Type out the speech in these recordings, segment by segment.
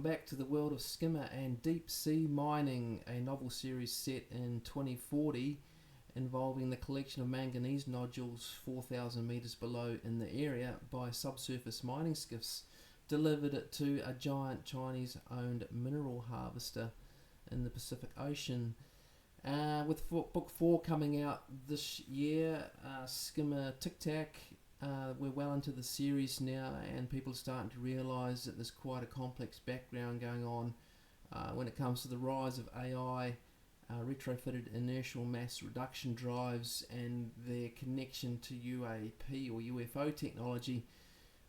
back to the world of Skimmer and deep sea mining, a novel series set in 2040 involving the collection of manganese nodules 4,000 metres below in the area by subsurface mining skiffs, delivered to a giant Chinese-owned mineral harvester in the Pacific Ocean. With book 4 coming out this year, Skimmer Tic-Tac, we're well into the series now, and people are starting to realise that there's quite a complex background going on when it comes to the rise of AI, retrofitted inertial mass reduction drives, and their connection to UAP or UFO technology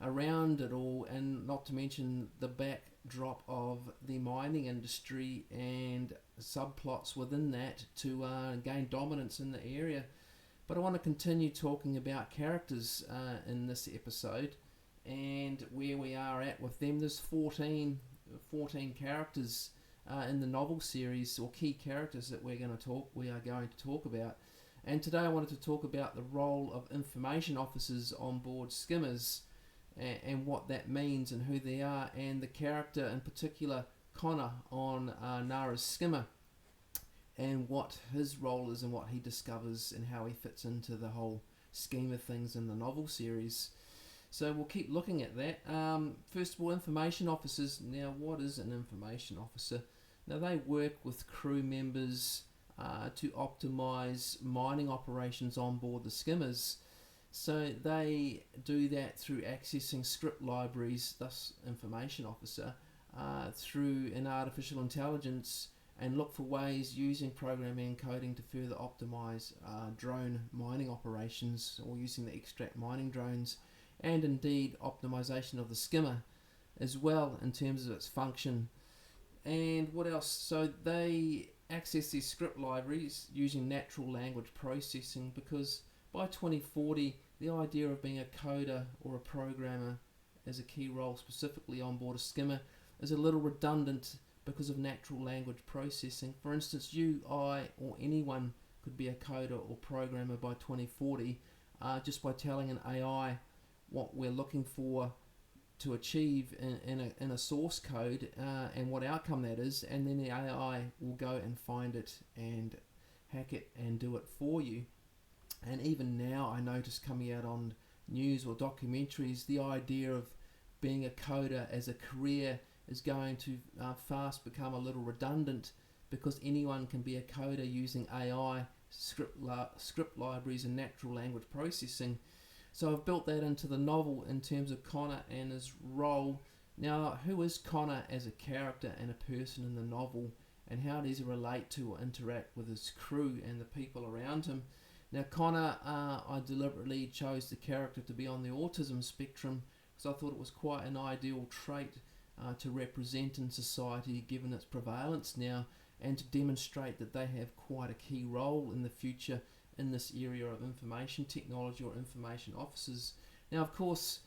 around it all, and not to mention the backdrop of the mining industry and subplots within that to gain dominance in the area. But I want to continue talking about characters in this episode and where we are at with them. There's 14 characters in the novel series, or key characters that we are going to talk about. And today I wanted to talk about the role of information officers on board Skimmers and what that means and who they are, and the character in particular, Connor, on Nara's Skimmer, and what his role is and what he discovers and how he fits into the whole scheme of things in the novel series. So we'll keep looking at that. First of all, information officers. Now, what is an information officer? Now, they work with crew members to optimise mining operations on board the Skimmers. So they do that through accessing script libraries, thus information officer, through an artificial intelligence, and look for ways using programming and coding to further optimise drone mining operations, or using the Xtract mining drones, and indeed optimisation of the Skimmer as well in terms of its function. And what else? So they access these script libraries using natural language processing, because by 2040 the idea of being a coder or a programmer as a key role specifically on board a Skimmer is a little redundant because of natural language processing. For instance, you, I, or anyone could be a coder or programmer by 2040 just by telling an AI what we're looking for to achieve in a source code and what outcome that is, and then the AI will go and find it and hack it and do it for you. And even now, I notice coming out on news or documentaries, the idea of being a coder as a career is going to fast become a little redundant, because anyone can be a coder using AI, script libraries and natural language processing. So I've built that into the novel in terms of Connor and his role. Now, who is Connor as a character and a person in the novel, and how does he relate to or interact with his crew and the people around him? Now, Connor, I deliberately chose the character to be on the autism spectrum because I thought it was quite an ideal trait to represent in society given its prevalence now, and to demonstrate that they have quite a key role in the future in this area of information technology or information officers. Now, of course,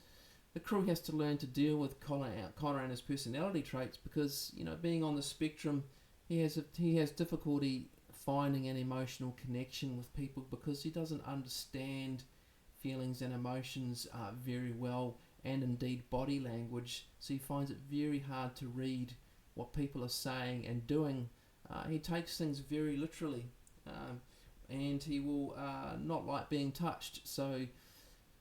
the crew has to learn to deal with Connor and his personality traits, because, you know, being on the spectrum, he has difficulty finding an emotional connection with people because he doesn't understand feelings and emotions very well, and indeed body language, so he finds it very hard to read what people are saying and doing. He takes things very literally, and he will not like being touched. So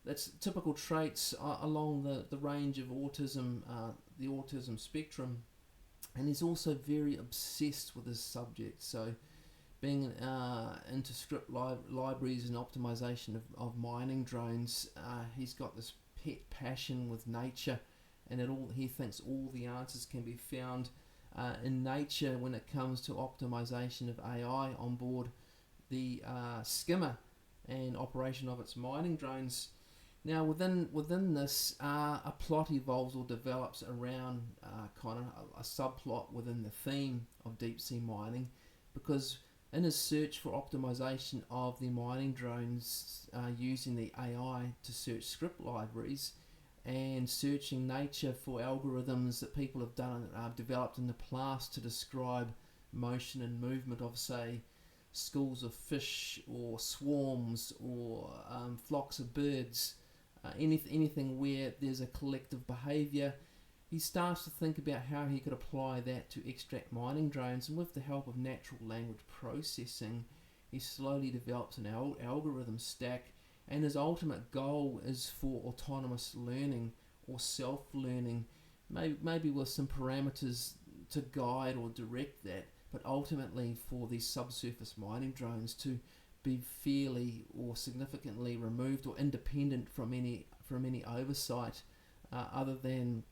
that's typical traits along the range of autism, the autism spectrum. And he's also very obsessed with his subject. So being into script libraries and optimization of mining drones, he's got this pet passion with nature, and he thinks all the answers can be found in nature when it comes to optimization of AI on board the Skimmer and operation of its mining drones. Now, within this, a plot evolves or develops around Connor, a subplot within the theme of deep sea mining, because in his search for optimization of the mining drones using the AI to search script libraries and searching nature for algorithms that people have developed in the past to describe motion and movement of, say, schools of fish or swarms or flocks of birds, anything where there's a collective behaviour, he starts to think about how he could apply that to extract mining drones, and with the help of natural language processing, he slowly develops an algorithm stack, and his ultimate goal is for autonomous learning or self-learning, maybe with some parameters to guide or direct that, but ultimately for these subsurface mining drones to be fairly or significantly removed or independent from any oversight, other than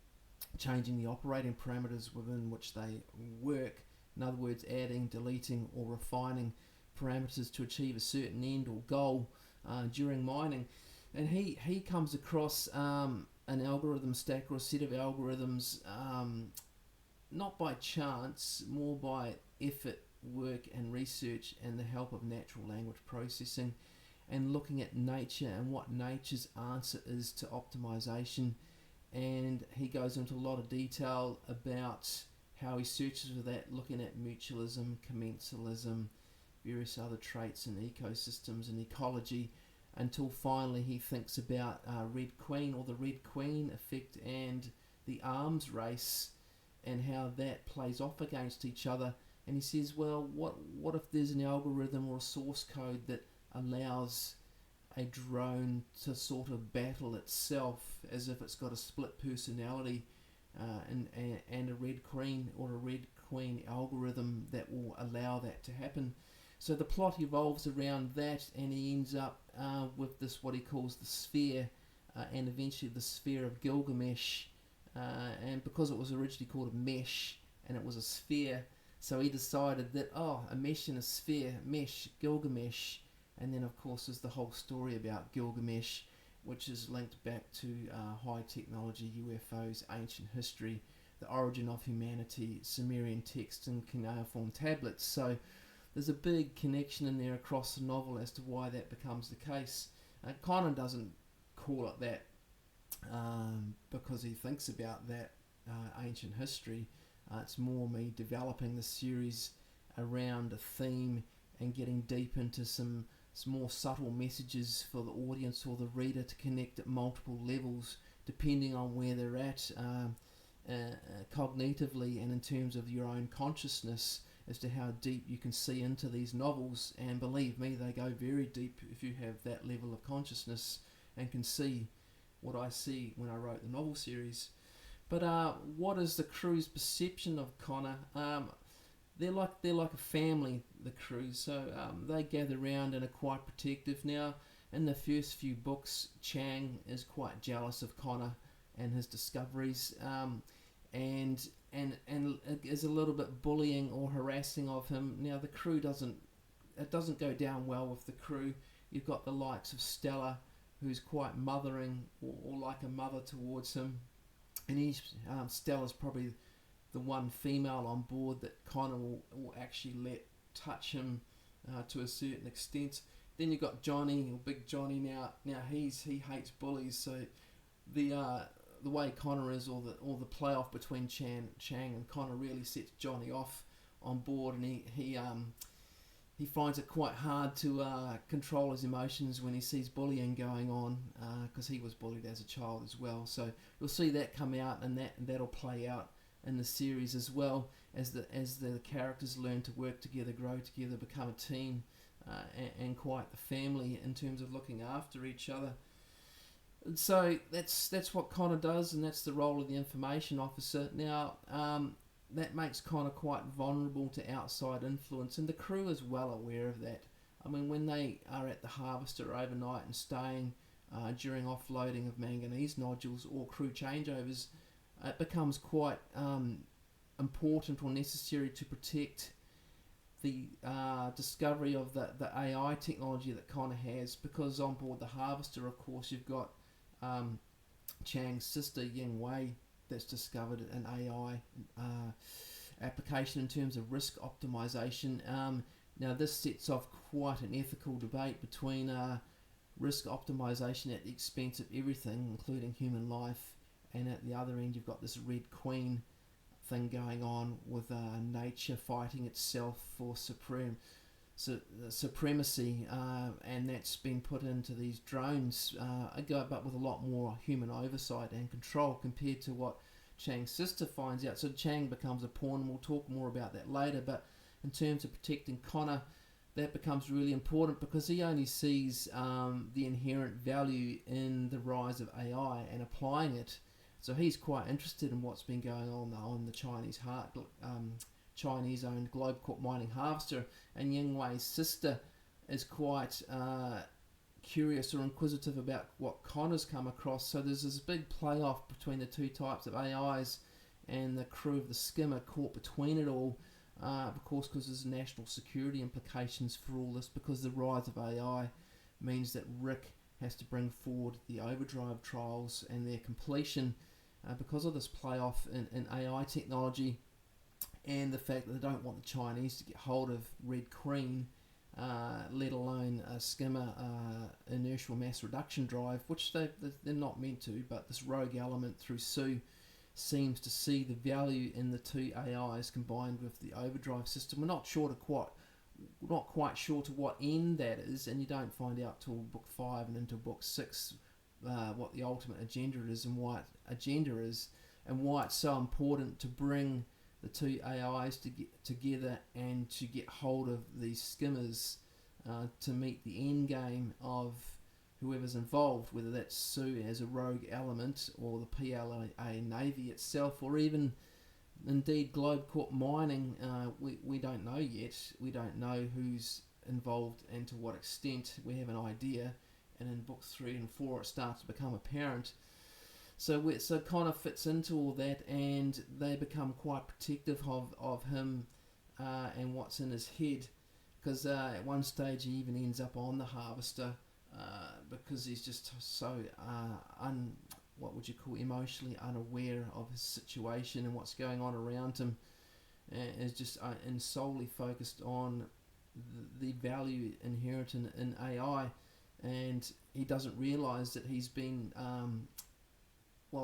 changing the operating parameters within which they work. In other words, adding, deleting, or refining parameters to achieve a certain end or goal during mining. And he comes across an algorithm stack or a set of algorithms, not by chance, more by effort, work, and research, and the help of natural language processing, and looking at nature and what nature's answer is to optimization. And he goes into a lot of detail about how he searches for that, looking at mutualism, commensalism, various other traits in ecosystems and ecology, until finally he thinks about Red Queen, or the Red Queen effect, and the arms race, and how that plays off against each other. And he says, well, what if there's an algorithm or a source code that allows a drone to sort of battle itself as if it's got a split personality, and a Red Queen or a Red Queen algorithm that will allow that to happen. So the plot evolves around that, and he ends up with this, what he calls the sphere, and eventually the sphere of Gilgamesh. And because it was originally called a mesh and it was a sphere, so he decided that, a mesh and a sphere, mesh, Gilgamesh. And then of course there's the whole story about Gilgamesh, which is linked back to high technology, UFOs, ancient history, the origin of humanity, Sumerian texts and cuneiform tablets. So there's a big connection in there across the novel as to why that becomes the case. Conan doesn't call it that because he thinks about that ancient history. It's more me developing the series around a theme and getting deep into some more subtle messages for the audience or the reader to connect at multiple levels depending on where they're at cognitively and in terms of your own consciousness, as to how deep you can see into these novels. And believe me, they go very deep if you have that level of consciousness and can see what I see when I wrote the novel series. But what is the crew's perception of Connor? They're like a family, the crew. So they gather round and are quite protective. Now, in the first few books, Chang is quite jealous of Connor and his discoveries, and is a little bit bullying or harassing of him. Now, the crew doesn't go down well with the crew. You've got the likes of Stella, who's quite mothering or like a mother towards him, and Stella's probably the one female on board that Connor will actually let touch him to a certain extent. Then you've got Johnny, or Big Johnny. Now he hates bullies, so the way Connor is, or the playoff between Chang and Connor really sets Johnny off on board, and he finds it quite hard to control his emotions when he sees bullying going on, because he was bullied as a child as well. So you'll see that come out, and that'll play out in the series as well, as the characters learn to work together, grow together, become a team, and quite the family in terms of looking after each other. And so that's what Connor does, and that's the role of the information officer. Now, that makes Connor quite vulnerable to outside influence, and the crew is well aware of that. I mean, when they are at the harvester overnight and staying during offloading of manganese nodules or crew changeovers, it becomes quite important or necessary to protect the discovery of the AI technology that Connor has, because on board the harvester, of course, you've got Chang's sister Ying Wei that's discovered an AI application in terms of risk optimization. Now this sets off quite an ethical debate between risk optimization at the expense of everything, including human life, and at the other end you've got this Red Queen thing going on with nature fighting itself for supremacy, and that's been put into these drones, but with a lot more human oversight and control compared to what Chang's sister finds out. So Chang becomes a pawn, and we'll talk more about that later. But in terms of protecting Connor, that becomes really important because he only sees the inherent value in the rise of AI and applying it. So he's quite interested in what's been going on the Chinese-owned Globecorp mining harvester, and Yingwei's sister is quite curious or inquisitive about what Connor's come across. So there's this big play-off between the two types of AIs, and the crew of the Skimmer caught between it all, of course, because there's national security implications for all this, because the rise of AI means that Rick has to bring forward the overdrive trials and their completion because of this play-off in AI technology, and the fact that they don't want the Chinese to get hold of Red Queen, let alone a Skimmer inertial mass reduction drive, which they're not meant to, but this rogue element through Sue seems to see the value in the two AIs combined with the overdrive system. We're not quite sure to what end that is, and you don't find out till book 5 and into book 6 what the ultimate agenda is and why it's so important to bring the two AIs to get together and to get hold of these Skimmers to meet the end game of whoever's involved, whether that's Sue as a rogue element or the PLA Navy itself, or even indeed Globecorp mining. We don't know yet. We don't know who's involved and to what extent. We have an idea, and in books 3 and 4 it starts to become apparent. So Connor fits into all that, and they become quite protective of him and what's in his head, because at one stage he even ends up on the harvester because he's just so emotionally unaware of his situation and what's going on around him, and is just solely focused on the value inherent in AI, and he doesn't realise that he's been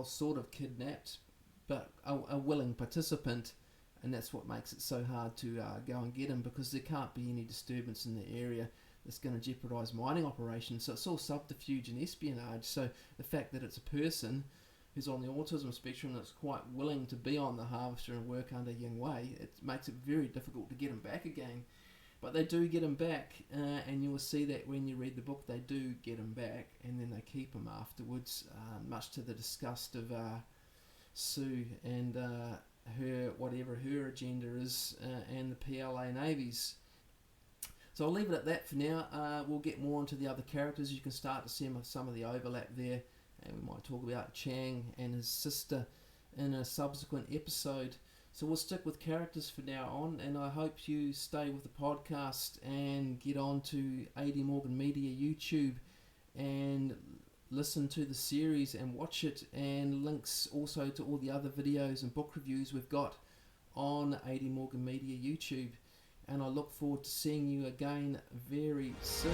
sort of kidnapped, but a willing participant, and that's what makes it so hard to go and get him, because there can't be any disturbance in the area that's going to jeopardise mining operations. So it's all subterfuge and espionage. So the fact that it's a person who's on the autism spectrum that's quite willing to be on the harvester and work under Yingwei, it makes it very difficult to get him back again. But they do get him back, and you will see that when you read the book. They do get him back, and then they keep him afterwards, much to the disgust of Sue and whatever her agenda is, and the PLA Navy's. So I'll leave it at that for now. We'll get more into the other characters. You can start to see some of the overlap there, and we might talk about Chang and his sister in a subsequent episode. So we'll stick with characters for now on, and I hope you stay with the podcast and get on to AD Morgan Media YouTube and listen to the series and watch it, and links also to all the other videos and book reviews we've got on AD Morgan Media YouTube. And I look forward to seeing you again very soon.